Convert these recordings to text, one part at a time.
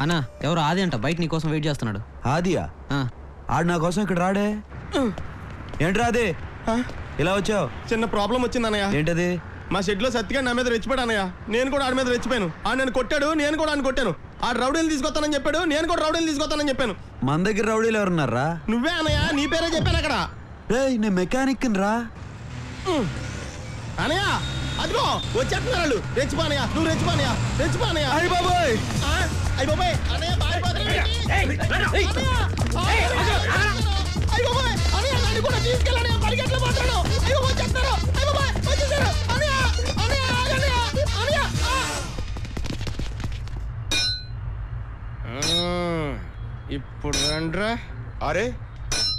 అన్నా ఎవరు ఆది అంట బయట నీ కోసం వెయిట్ చేస్తున్నాడు. ఆదియా? ఆడు నా కోసం ఇక్కడ రాడే. ఏంటి రాదే ఇలా వచ్చావు? చిన్న ప్రాబ్లం వచ్చింది అన్నయ్య. ఏంటది? మా షెడ్ లో సత్తిగా నా మీద రెచ్చిపోయాడు అన్నయ్య. నేను కూడా ఆడి మీద రెచ్చిపోయాను. ఆడు నన్ను కొట్టాడు, నేను కూడా ఆయన కొట్టాను. ఆడు రౌడీలు తీసుకొస్తానని చెప్పాడు, నేను కూడా రౌడీలు తీసుకొస్తానని చెప్పాను. మన దగ్గర రౌడీలు ఎవరున్నారా? నువ్వే అన్నయ్య, నీ పేరే చెప్పాను అక్కడ. నేను మెకానిక్ రా అన్నయ్య. అదిగో వచ్చేస్తున్నారు వాళ్ళు. రెచ్చిపోనయ్యా, నువ్వు రెచ్చిపోనయ్యా, రెచ్చిపోనయ్యా. అయ్య బాబోయ్, అయ్య బాబోయ్ అన్నయ్య, నన్ను కూడా తీసుకెళ్ళండి, పరిగెట్లు పోతాను. అయ్యో వచ్చేస్తారు, అయ్య బాబోయ్ వచ్చేసారు. అన్నయ్య అన్నయ్య అన్నయ్య అన్నయ్య. ఇప్పుడు రండ్రా. అరే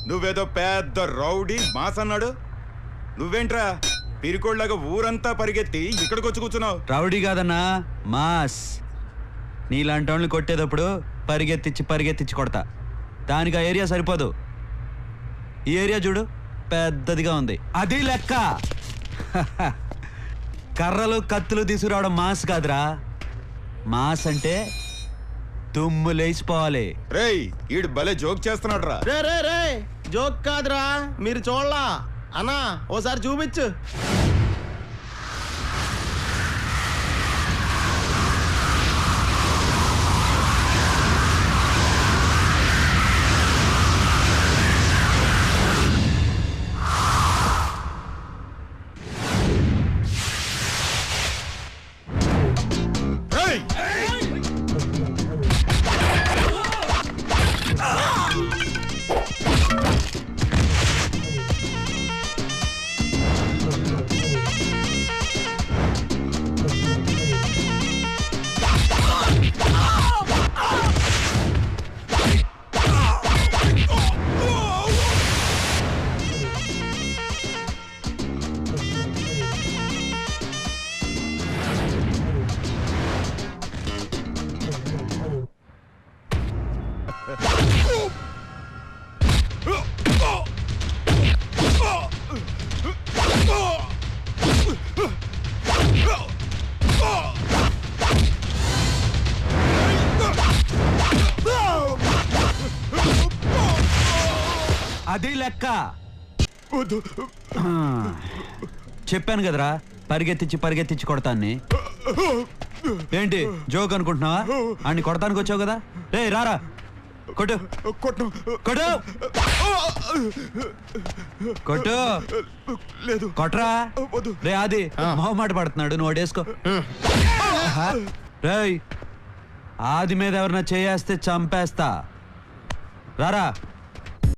నువ్వేదో పెద్ద రౌడీ మాస్ అన్నాడు, నువ్వేంట్రా పిరికోళ్ళగా ఊరంతా పరిగెత్తి ఇక్కడికి వచ్చి కూర్చున్నావు? రౌడీ కాదన్నా, మాస్. నీలాంటి వాళ్ళని కొట్టేటప్పుడు పరిగెత్తిచ్చి కొడతా. దానికి ఆ ఏరియా సరిపోదు. ఈ ఏరియా చూడు, పెద్దదిగా ఉంది, అది లెక్క. కర్రలు కత్తులు తీసుకురావడం మాస్ కాదురా. మాస్ అంటే దుమ్ము లేచిపోవాలి. రేయ్ ఈడు భలే జోక్ చేస్తున్నాడు రా. రే రే రే జోక్ కాదురా, మీరు చూడలా అన్నా, ఓసారి చూపించు. అది లెక్క. చెప్పాను కదరా, పరిగెత్తిచ్చి కొడతాన్ని. ఏంటి జోక్ అనుకుంటున్నావా? అన్ని కొడతానికి వచ్చావు కదా. రే రారా, కొట్టు కొట్టు కొట్టు కొట్టు. లేదు కొట్రా. రే ఆది మొహమాట పడుతున్నాడు, నువ్వు వాడేసుకో. రేయ్ ఆది మీద ఎవరన్నా చేయేస్తే చంపేస్తా. రారా.